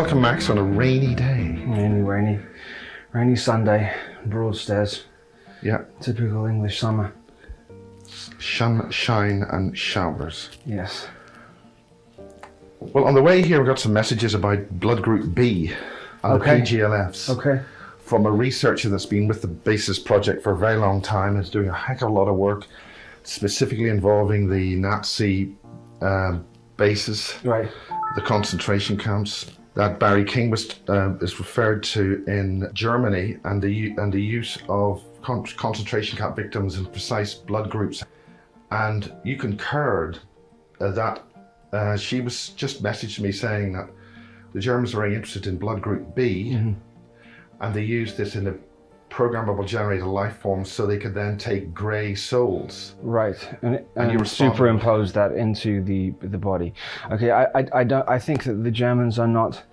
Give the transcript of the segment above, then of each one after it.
Welcome, Max, on a rainy day. Rainy Sunday, Broadstairs. Yeah. Typical English summer. Shine and showers. Yes. Well, on the way here, we got some messages about blood group B and the PGLFs. Okay. From a researcher that's been with the BASIS project for a very long time, is doing a heck of a lot of work, specifically involving the Nazi bases, Right. the concentration camps that Barry King is referred to in Germany, and the use of concentration camp victims in precise blood groups. And you concurred that she was just messaged me saying that the Germans are very interested in blood group B, and they used this in a programmable generator life form so they could then take grey souls. Right, and you superimpose that into the body. Okay, I think that the Germans are not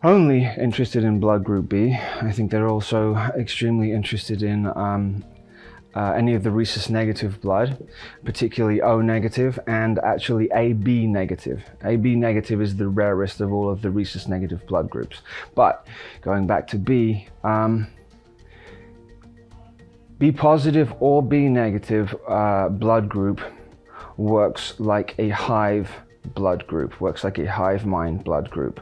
only interested in blood group B. I think they're also extremely interested in any of the rhesus negative blood, particularly O negative and actually AB negative. AB negative is the rarest of all of the rhesus negative blood groups. But going back to B, B positive or B negative blood group works like a hive blood group, works like a hive mind blood group.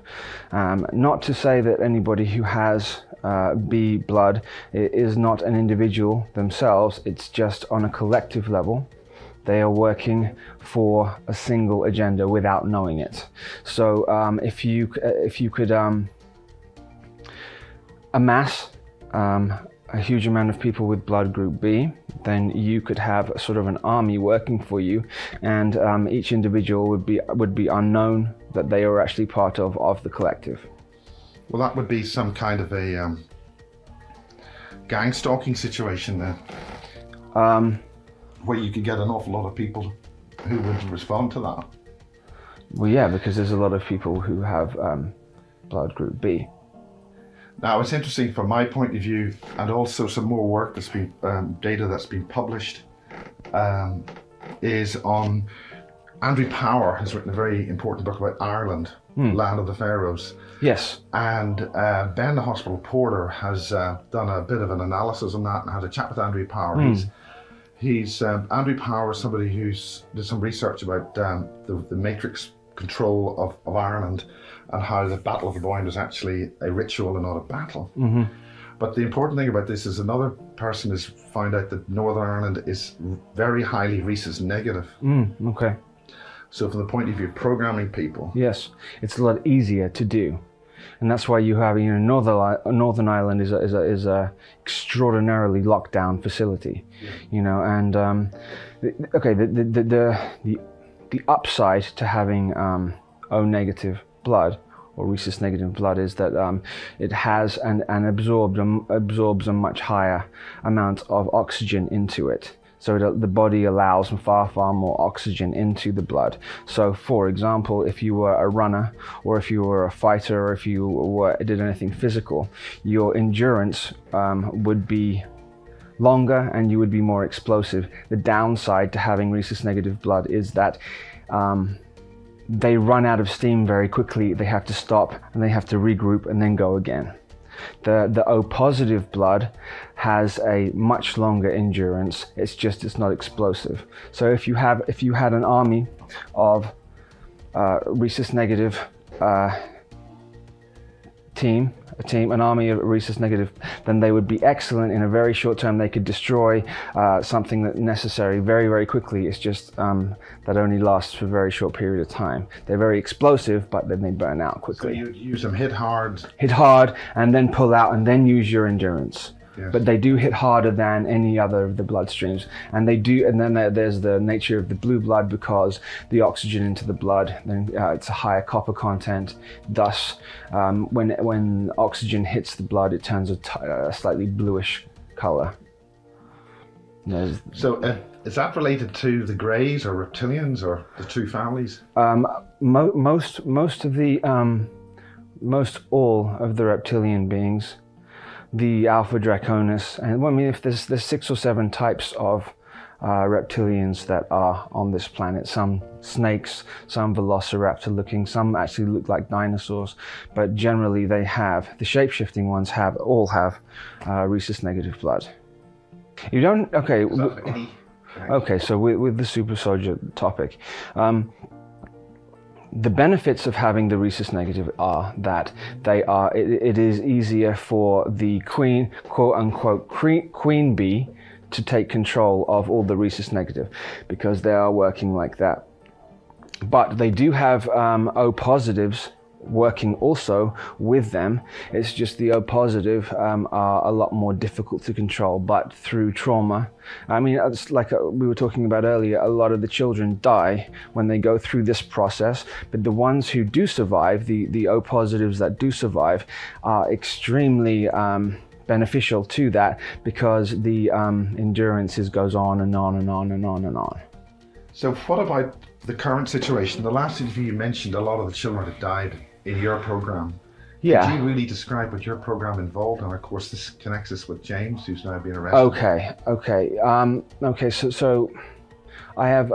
Not to say that anybody who has B blood is not an individual themselves, it's just on a collective level. They are working for a single agenda without knowing it. So if you could amass a huge amount of people with blood group B, then you could have a sort of an army working for you, and each individual would be unknown that they are actually part of the collective. Well, that would be some kind of a gang stalking situation then, where you could get an awful lot of people who would respond to that. Well, yeah, because there's a lot of people who have blood group B. Now, it's interesting from my point of view, and also some more work that's been, data that's been published, is on Andrew Power has written a very important book about Ireland, Land of the Pharaohs. Yes. And Ben, the hospital porter, has done a bit of an analysis on that and had a chat with Andrew Power. Andrew Power is somebody who's did some research about the matrix control of Ireland, and how the Battle of the Boyne was actually a ritual and not a battle. But the important thing about this is another person has found out that Northern Ireland is very highly rhesus negative. Okay. So from the point of view of programming people, yes, it's a lot easier to do, and that's why you have Northern Ireland is a extraordinarily locked down facility, and the upside to having O negative blood or rhesus negative blood is that it has and absorbs a much higher amount of oxygen into it. So the body allows far more oxygen into the blood. So for example, if you were a runner, or if you were a fighter, or if you did anything physical, your endurance would be longer and you would be more explosive. The downside to having rhesus negative blood is that they run out of steam very quickly. They have to stop and they have to regroup and then go again. The O positive blood has a much longer endurance. It's not explosive. So if you had an army of rhesus negative an army of rhesus negative, then they would be excellent in a very short term. They could destroy something that's necessary very, very quickly. It's just that only lasts for a very short period of time. They're very explosive, but then they burn out quickly. So you'd use them hit hard, and then pull out, and then use your endurance. Yes. But they do hit harder than any other of the bloodstreams, and then there's the nature of the blue blood, because the oxygen into the blood, then it's a higher copper content. Thus, when oxygen hits the blood, it turns a slightly bluish color. So is that related to the Greys or reptilians or the two families? Most all of the reptilian beings, the Alpha Draconis, and if there's 6 or 7 types of reptilians that are on this planet. Some snakes, some velociraptor looking, some actually look like dinosaurs, but generally they have, the shape-shifting ones all have rhesus negative blood. You don't, okay. Okay, so with the super soldier topic, the benefits of having the rhesus negative are that it is easier for the queen, quote unquote, queen bee to take control of all the rhesus negative, because they are working like that. But they do have O positives working also with them. It's just the O positive are a lot more difficult to control, but through trauma. I mean, it's like we were talking about earlier, a lot of the children die when they go through this process, but the ones who do survive, the O positives that do survive, are extremely beneficial to that, because the endurance goes on and on and on and on and on. So what about the current situation? The last interview you mentioned a lot of the children had died in your program. Yeah. Could you really describe what your program involved? And of course this connects us with James, who's now being arrested. Okay, so I have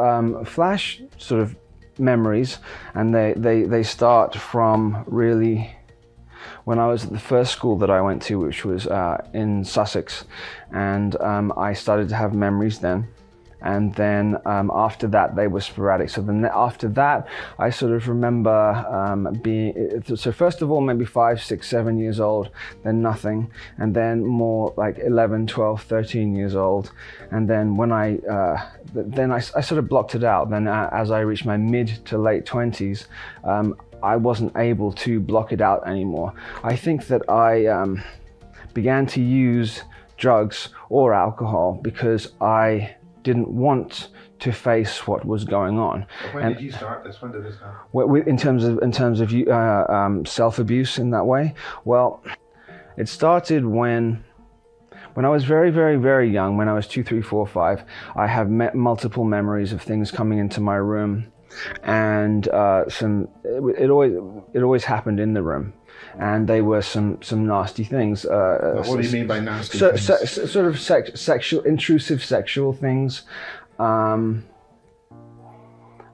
flash sort of memories, and they start from really when I was at the first school that I went to, which was in Sussex, and I started to have memories then. And then after that, they were sporadic. So then after that, I sort of remember so first of all, maybe 5, 6, 7 years old, then nothing. And then more like 11, 12, 13 years old. And then when I sort of blocked it out. Then as I reached my mid to late 20s, I wasn't able to block it out anymore. I think that I began to use drugs or alcohol because I didn't want to face what was going on. When did you start this? When did this happen? In terms of self-abuse in that way, well, it started when I was very, very, very young. When I was 2, 3, 4, 5, I have multiple memories of things coming into my room, and it always happened in the room. And they were some nasty things. What do you mean by nasty things? Sort of sexual, intrusive sexual things. A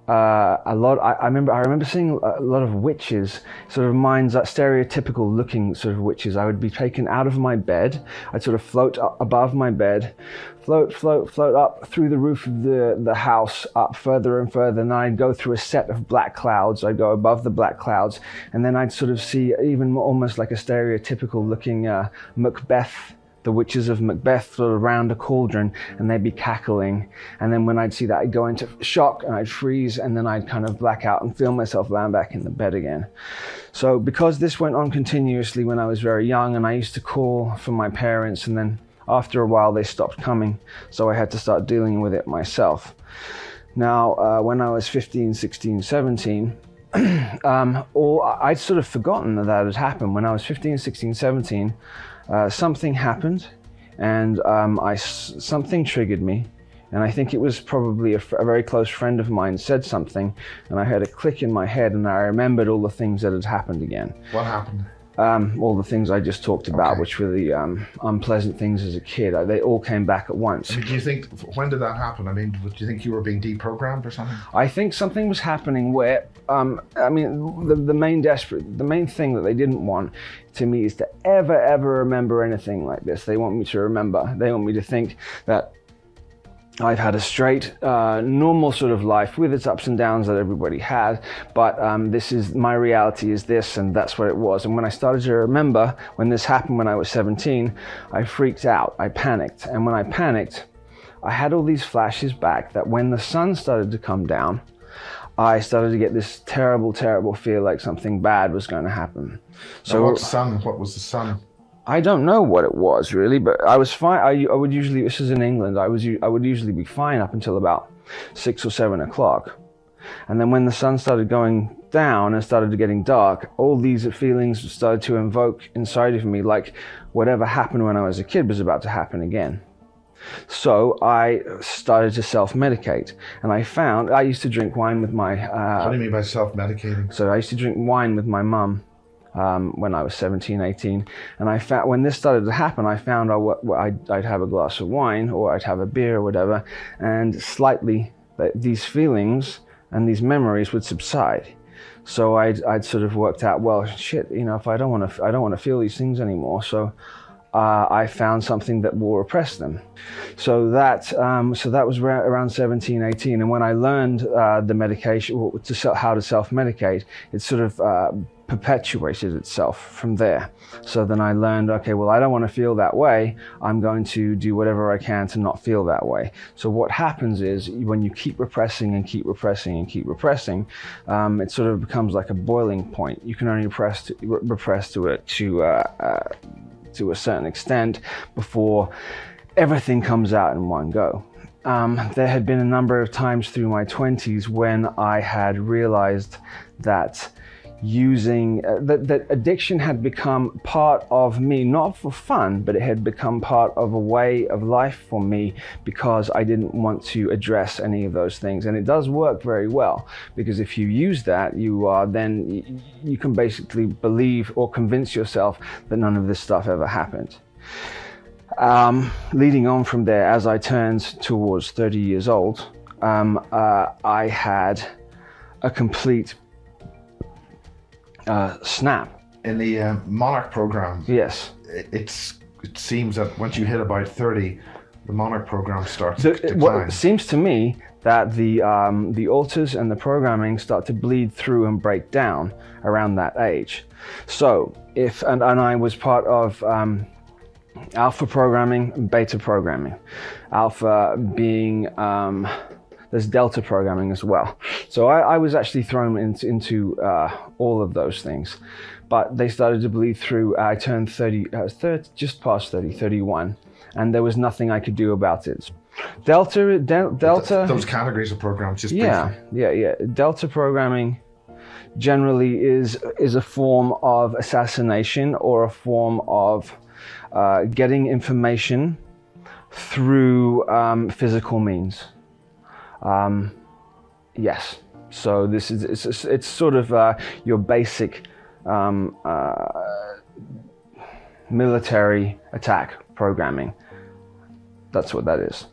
lot. I remember seeing a lot of witches, sort of minds, stereotypical looking sort of witches. I would be taken out of my bed. I'd sort of float up above my bed, float up through the roof of the house, up further and further. And then I'd go through a set of black clouds. I'd go above the black clouds, and then I'd sort of see even more, almost like a stereotypical looking Macbeth. The witches of Macbeth sort of round a cauldron, and they'd be cackling. And then when I'd see that, I'd go into shock and I'd freeze, and then I'd kind of black out and feel myself lying back in the bed again. So because this went on continuously when I was very young, and I used to call for my parents, and then after a while they stopped coming, so I had to start dealing with it myself. Now, when I was 15, 16, 17, I'd sort of forgotten that had happened. When I was 15, 16, 17, something happened, and something triggered me, and I think it was probably a very close friend of mine said something, and I heard a click in my head, and I remembered all the things that had happened again. What happened? All the things I just talked about, okay, which were the unpleasant things as a kid. They all came back at once. I mean, do you think, when did that happen? I mean, do you think you were being deprogrammed or something? I think something was happening where, I mean, the main thing that they didn't want to me is to ever remember anything like this. They want me to remember. They want me to think that I've had a straight, normal sort of life with its ups and downs that everybody had, but my reality is this, and that's what it was. And when I started to remember when this happened when I was 17, I freaked out, I panicked. And when I panicked, I had all these flashes back that when the sun started to come down, I started to get this terrible, terrible feel like something bad was going to happen. So what was the sun? I don't know what it was really, but I was fine. I would usually, this is in England, I would usually be fine up until about 6 or 7 o'clock. And then when the sun started going down and started getting dark, all these feelings started to invoke inside of me, like whatever happened when I was a kid was about to happen again. So I started to self-medicate, and I used to drink wine with my... What do you mean by self-medicating? So I used to drink wine with my mum. when I was 17, 18. And I found when this started to happen, I found I'd have a glass of wine or I'd have a beer or whatever, and slightly these feelings and these memories would subside. So I'd sort of worked out, well, shit, you know, if I don't want to feel these things anymore, so I found something that will repress them. So that was around 17, 18. And when I learned the medication, how to self-medicate, it sort of perpetuated itself from there. So then I learned, okay, well, I don't want to feel that way. I'm going to do whatever I can to not feel that way. So what happens is when you keep repressing and keep repressing and keep repressing, it sort of becomes like a boiling point. You can only repress to a certain extent before everything comes out in one go. There had been a number of times through my 20s when I had realized that that addiction had become part of me, not for fun, but it had become part of a way of life for me because I didn't want to address any of those things. And it does work very well, because if you use that, you can basically believe or convince yourself that none of this stuff ever happened. Leading on from there, as I turned towards 30 years old, I had a complete snap. In the Monarch program, yes, it seems that once you hit about 30, the Monarch program starts to decline. Well, it seems to me that the alters and the programming start to bleed through and break down around that age. So and I was part of alpha programming and beta programming. Alpha being there's delta programming as well. So I was actually thrown into all of those things, but they started to bleed through. I turned 30, just past 30, 31, and there was nothing I could do about it. Delta. Those categories of programs, just yeah, briefly. yeah. Delta programming generally is a form of assassination or a form of getting information through physical means. Yes, so this is it's sort of your basic military attack programming. That's what that is.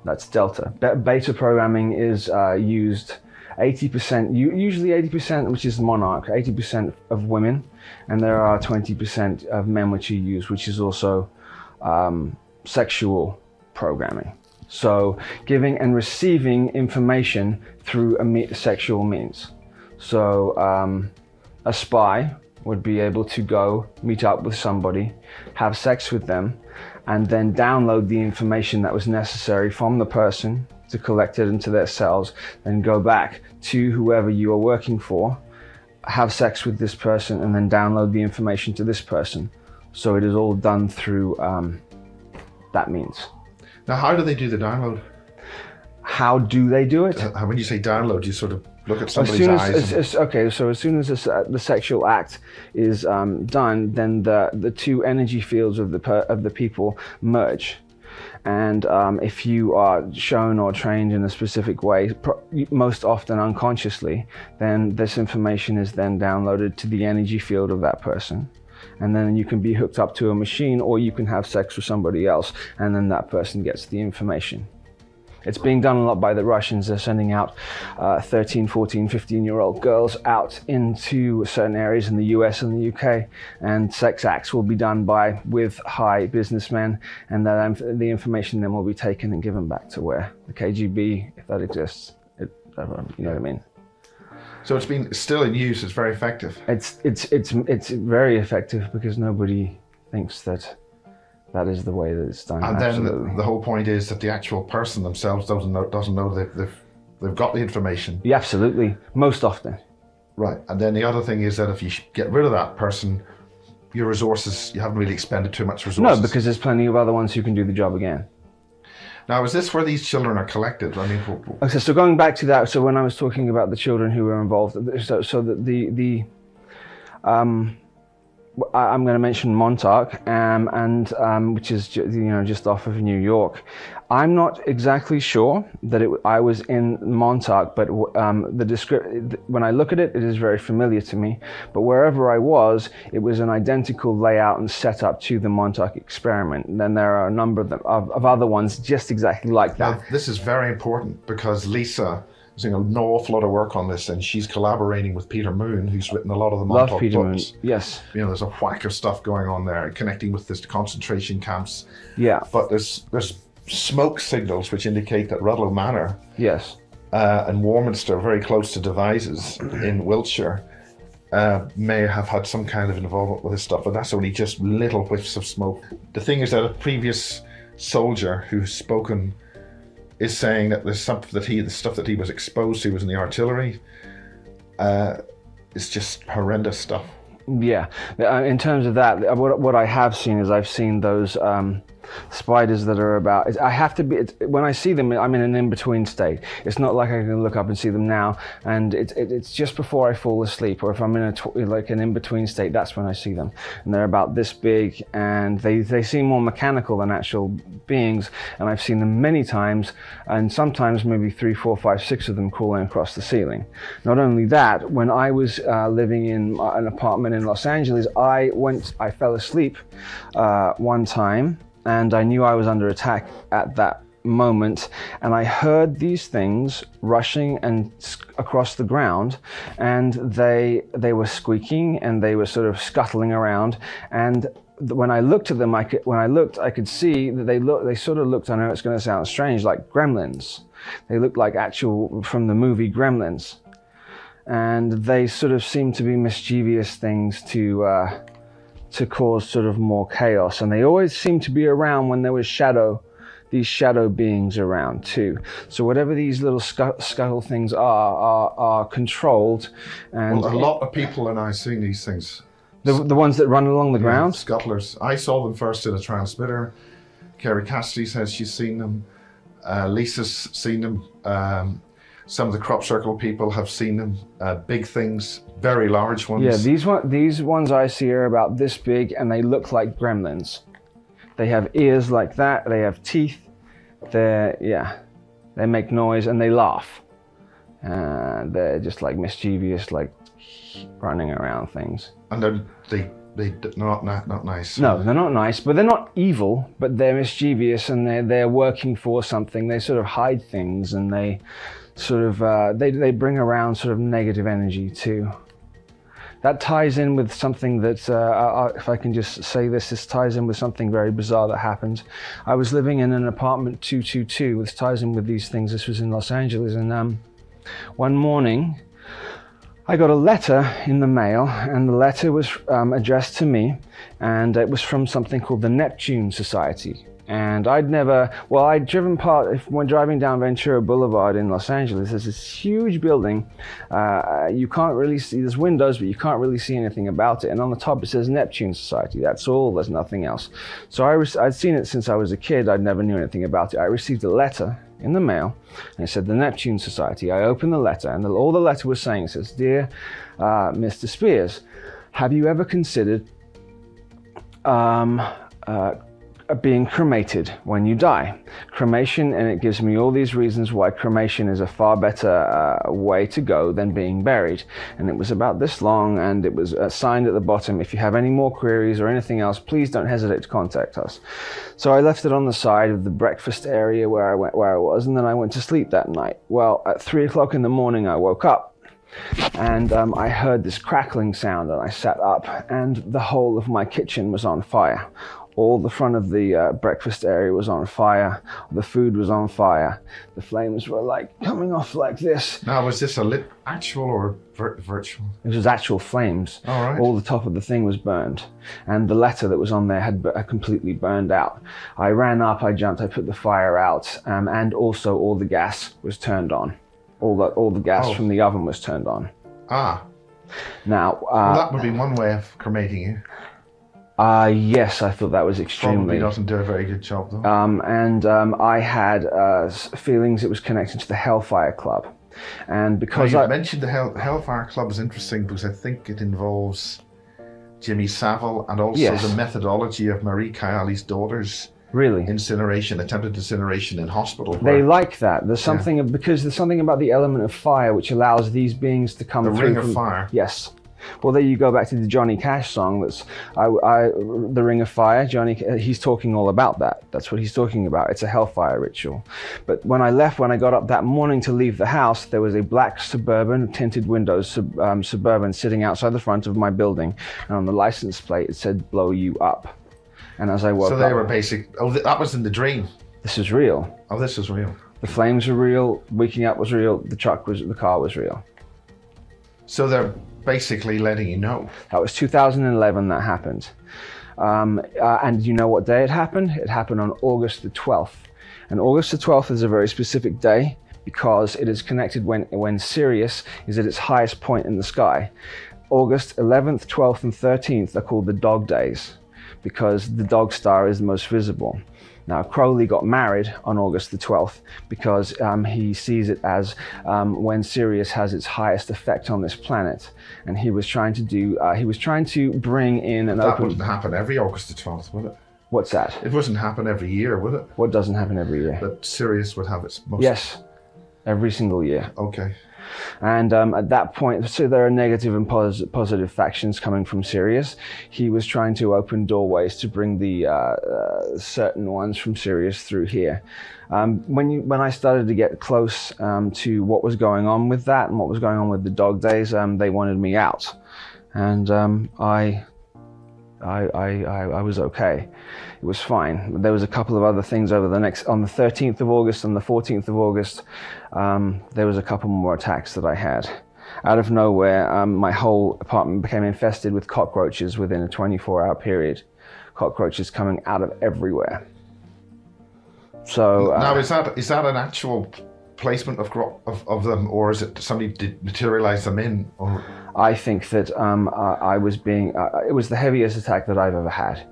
That's Delta. Beta programming is used 80%, usually 80%, which is Monarch, 80% of women, and there are 20% of men which are used, which is also sexual programming. So giving and receiving information through sexual means. So a spy would be able to go meet up with somebody, have sex with them, and then download the information that was necessary from the person to collect it into their cells, then go back to whoever you are working for, have sex with this person, and then download the information to this person. So it is all done through that means. Now, how do they do the download? How do they do it? When you say download, you sort of look at somebody's eyes. Okay, so as soon as the sexual act is done, then the two energy fields of the people merge. And if you are shown or trained in a specific way, most often unconsciously, then this information is then downloaded to the energy field of that person. And then you can be hooked up to a machine, or you can have sex with somebody else, and then that person gets the information. It's being done a lot by the Russians. They're sending out 13, 14, 15-year-old girls out into certain areas in the US and the UK, and sex acts will be done with high businessmen, and the information then will be taken and given back to where the KGB, if that exists. You know what I mean? So it's been still in use. It's very effective. It's very effective because nobody thinks that is the way that it's done. And then the whole point is that the actual person themselves doesn't know they've got the information. Yeah, absolutely, most often. Right, and then the other thing is that if you get rid of that person, your resources, you haven't really expended too much resources. No, because there's plenty of other ones who can do the job again. Now, is this where these children are collected? I mean, okay, so going back to that, so when I was talking about the children who were involved, so that I'm going to mention Montauk, which is just off of New York. I'm not exactly sure that I was in Montauk, but when I look at it, it is very familiar to me. But wherever I was, it was an identical layout and setup to the Montauk experiment. And then there are a number of other ones just exactly like that. Now, this is very important because Lisa is doing an awful lot of work on this, and she's collaborating with Peter Moon, who's written a lot of the Montauk Love Peter books. Moon, yes. There's a whack of stuff going on there, connecting with this concentration camps. Yeah. But there's smoke signals which indicate that Rudloe Manor, yes, and Warminster, very close to Devizes in Wiltshire, may have had some kind of involvement with this stuff, but that's only just little whiffs of smoke. The thing is that a previous soldier who's spoken is saying that there's something that the stuff that he was exposed to was in the artillery. It's just horrendous stuff. Yeah, in terms of that, what I have seen is I've seen those spiders that are about. I have to be when I see them, I'm in an in-between state. It's not like I can look up and see them now, and it's just before I fall asleep, or if I'm in an in-between state, that's when I see them. And they're about this big, and they seem more mechanical than actual beings. And I've seen them many times, and sometimes maybe 3, 4, 5, 6 of them crawling across the ceiling. Not only that, when I was living in an apartment in Los Angeles, I fell asleep one time, and I knew I was under attack at that moment, and I heard these things rushing and across the ground, and they were squeaking and they were sort of scuttling around. And when I looked at them, I could see that they sort of looked, I know it's going to sound strange, like gremlins. They looked like actual from the movie Gremlins, and they sort of seemed to be mischievous things to cause sort of more chaos. And they always seem to be around when there was these shadow beings around too. So whatever these little scuttle things are controlled. And well, a lot of people are now seeing these things. The ones that run along the ground? Scuttlers. I saw them first in a transmitter. Kerry Cassidy says she's seen them. Lisa's seen them. Some of the crop circle people have seen them. Big things, very large ones. Yeah, these ones I see are about this big, and they look like gremlins. They have ears like that. They have teeth. They make noise and they laugh. They're just like mischievous, like running around things. And they're not nice. No, they're not nice, but they're not evil. But they're mischievous, and they're working for something. They sort of hide things, and they sort of they bring around sort of negative energy too. That ties in with something that, if I can just say this ties in with something very bizarre that happened. I was living in an apartment 222, which ties in with these things. This was in Los Angeles, and one morning I got a letter in the mail, and the letter was addressed to me, and it was from something called the Neptune Society. And I'd driven when driving down Ventura Boulevard in Los Angeles, there's this huge building. You can't really see, there's windows, but you can't really see anything about it. And on the top it says Neptune Society. That's all, there's nothing else. So I'd seen it since I was a kid. I'd never knew anything about it. I received a letter in the mail, and it said the Neptune Society. I opened the letter, and all the letter was saying, it says, "Dear Mr. Spears, have you ever considered being cremated when you die? Cremation," and it gives me all these reasons why cremation is a far better way to go than being buried. And it was about this long, and it was signed at the bottom, "If you have any more queries or anything else, please don't hesitate to contact us." So I left it on the side of the breakfast area where I was, and then I went to sleep that night. Well, at 3 o'clock in the morning, I woke up, and I heard this crackling sound, and I sat up, and the whole of my kitchen was on fire. All the front of the breakfast area was on fire. The food was on fire. The flames were like coming off like this. Now, was this actual or virtual? It was actual flames. All right. All the top of the thing was burned. And the letter that was on there had completely burned out. I ran up, I jumped, I put the fire out, and also all the gas was turned on. All the gas from the oven was turned on. Ah. Now, well, that would be one way of cremating you. Yes, I thought that was extremely... Probably doesn't do a very good job, though. I had feelings it was connected to the Hellfire Club. And because you mentioned the Hellfire Club is interesting because I think it involves Jimmy Savile, and also Yes. the methodology of Marie Kayali's daughter's Really? attempted incineration in hospital. They like that. There's something because there's something about the element of fire which allows these beings to come The through. Ring of Fire. Yes. Well, there you go back to the Johnny Cash song. That's the Ring of Fire. Johnny, he's talking all about that. That's what he's talking about. It's a hellfire ritual. But when I got up that morning to leave the house, there was a black Suburban, tinted windows Suburban sitting outside the front of my building, and on the license plate it said "Blow you up." And as I woke up, so they were basic. Oh, that was in the dream. This is real. Oh, this is real. The flames were real. Waking up was real. The car was real. So they're basically letting you know. That was 2011 that happened. And you know what day it happened? It happened on August the 12th. And August the 12th is a very specific day because it is connected when Sirius is at its highest point in the sky. August 11th, 12th, and 13th are called the dog days because the dog star is the most visible. Now, Crowley got married on August the 12th because he sees it as when Sirius has its highest effect on this planet. And he was trying to bring in an That open... wouldn't happen every August the 12th, would it? What's that? It wouldn't happen every year, would it? What doesn't happen every year? That Sirius would have its most... Yes, every single year. Okay. And at that point, so there are negative and positive factions coming from Sirius. He was trying to open doorways to bring the certain ones from Sirius through here. When I started to get close to what was going on with that and what was going on with the dog days, they wanted me out, and I was okay. It was fine. There was a couple of other things on the 13th of August and the 14th of August, there was a couple more attacks that I had. Out of nowhere, my whole apartment became infested with cockroaches within a 24-hour period. Cockroaches coming out of everywhere. So now, is that an actual placement of them, or is it somebody did materialize them in? Or? I think that it was the heaviest attack that I've ever had.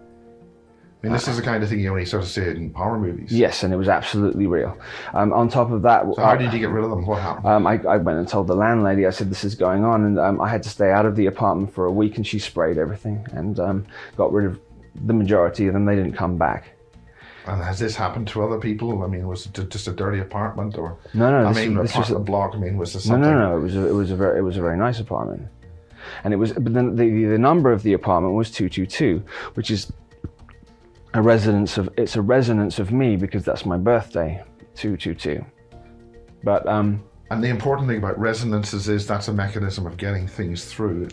I mean, this is the kind of thing you only sort of see in horror movies. Yes, and it was absolutely real. On top of that... So how did you get rid of them? What happened? I went and told the landlady, I said, this is going on, and I had to stay out of the apartment for a week, and she sprayed everything and got rid of the majority of them. They didn't come back. And has this happened to other people? I mean, was it just a dirty apartment, or no? This was a block. I mean, was this something? No. It was a very nice apartment, and it was. But then the number of the apartment was 222, which is a resonance of me because that's my birthday, 222. But and the important thing about resonances is that's a mechanism of getting things through.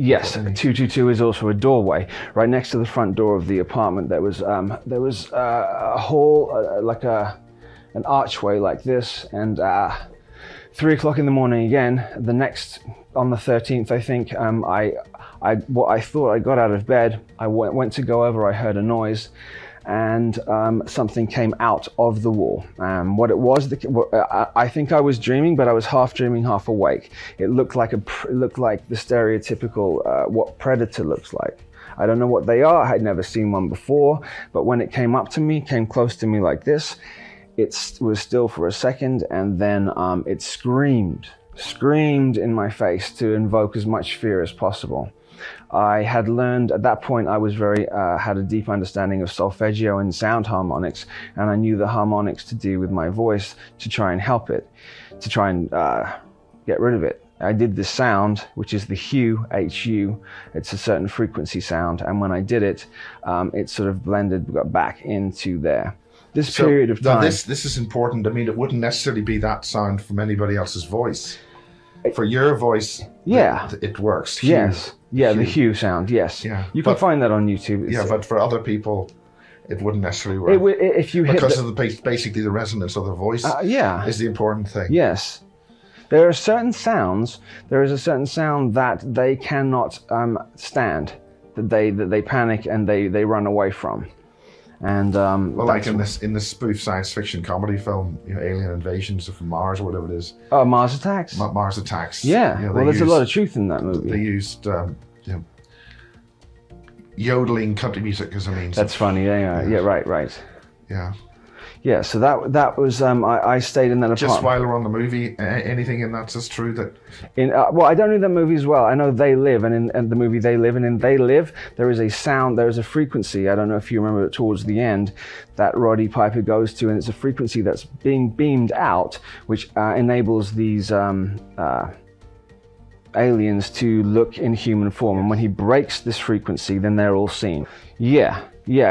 Yes, 222 is also a doorway. Right next to the front door of the apartment, there was a hall, like an archway like this, and 3 o'clock in the morning again. On the 13th, I think, I thought I got out of bed. I went to go over. I heard a noise, and something came out of the wall. What it was, I think I was dreaming, but I was half dreaming, half awake. It looked like the stereotypical what predator looks like. I don't know what they are. I had never seen one before, but when it came close to me like this, it was still for a second, and then it screamed in my face to invoke as much fear as possible. I had learned at that point, I was had a deep understanding of solfeggio and sound harmonics, and I knew the harmonics to do with my voice to try and help it, to try and get rid of it. I did this sound, which is the HU, H-U. It's a certain frequency sound, and when I did it, it sort of got back into there. This period of time... This is important. I mean, it wouldn't necessarily be that sound from anybody else's voice. For your voice, yeah, it works. Yes. Yeah, the HU sound, yes. Yeah. You can find that on YouTube. Yeah, but for other people, it wouldn't necessarily work. Because of basically the resonance of the voice is the important thing. Yes. There are certain sounds, there is a certain sound that they cannot stand, that they panic and they run away from. And well, like in this spoof science fiction comedy film, Alien Invasions from Mars or whatever it is. Oh, Mars Attacks. Mars Attacks. Yeah. Well, there's a lot of truth in that movie. They used yodeling country music as a means. That's funny. Yeah. Right. Yeah. Yeah, so that was I stayed in that apartment. Just while we're on the movie, anything in that's just true that? Well, I don't know that movie as well. I know They Live, and in the movie They Live, and in They Live, there is a sound, there is a frequency. I don't know if you remember it towards the end that Roddy Piper goes to, and it's a frequency that's being beamed out, which enables these aliens to look in human form. And when he breaks this frequency, then they're all seen. Yeah,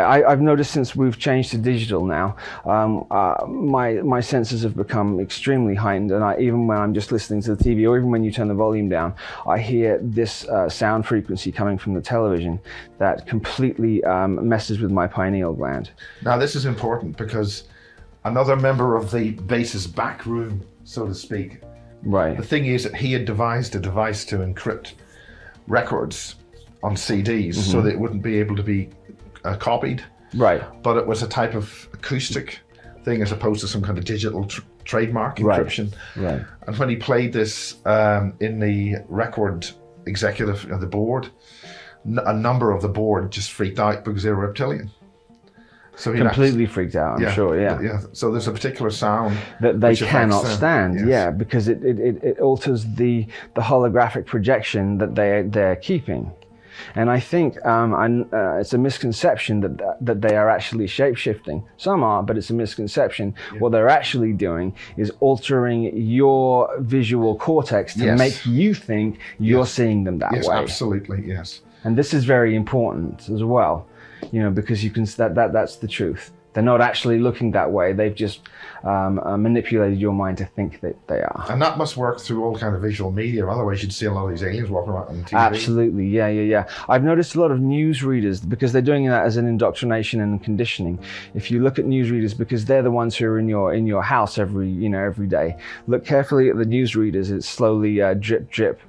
I've noticed since we've changed to digital now, my senses have become extremely heightened, and even when I'm just listening to the TV, or even when you turn the volume down, I hear this sound frequency coming from the television that completely messes with my pineal gland. Now this is important because another member of the base's back room, so to speak, right. The thing is that he had devised a device to encrypt records on CDs so that it wouldn't be able to be copied. Right. But it was a type of acoustic thing as opposed to some kind of digital trademark encryption. Right. And when he played this in the record executive of the board, a number of the board just freaked out because they were reptilian. So he completely freaked out, I'm sure, yeah. So there's a particular sound that they cannot stand, yes. Because it alters the holographic projection that they're keeping. And I think it's a misconception that they are actually shape-shifting. Some are, but it's a misconception. Yeah. What they're actually doing is altering your visual cortex to make you think you're seeing them that way. Yes, absolutely, yes. And this is very important as well. Because you can that's the truth. They're not actually looking that way. They've just manipulated your mind to think that they are. And that must work through all kind of visual media. Otherwise, you'd see a lot of these aliens walking around on TV. Absolutely, yeah. I've noticed a lot of newsreaders, because they're doing that as an indoctrination and conditioning. If you look at newsreaders, because they're the ones who are in your house every day. Look carefully at the newsreaders. It's slowly drip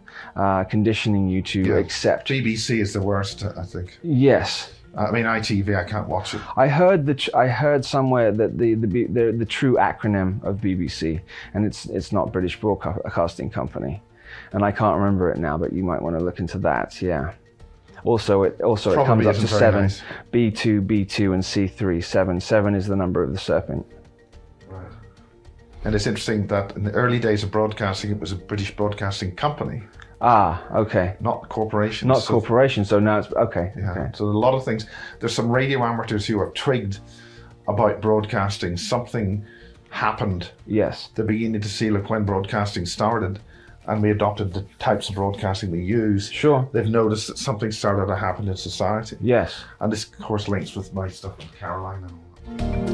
conditioning you to accept. BBC is the worst, I think. Yes. I mean, ITV, I can't watch it. I heard somewhere that the true acronym of BBC, and it's not British Broadcasting Company, and I can't remember it now. But you might want to look into that. Yeah. Also it comes up to 7. Nice. B2, and C3. 7 is the number of the serpent. Right. And it's interesting that in the early days of broadcasting, it was a British Broadcasting Company. Ah, okay. Not corporations. Not corporations, so now it's, okay. Yeah. Okay. So a lot of things, there's some radio amateurs who are trigged about broadcasting. Something happened. Yes. They're beginning to see, look, when broadcasting started and we adopted the types of broadcasting we use. Sure. They've noticed that something started to happen in society. Yes. And this, of course, links with my stuff with Caroline and all that.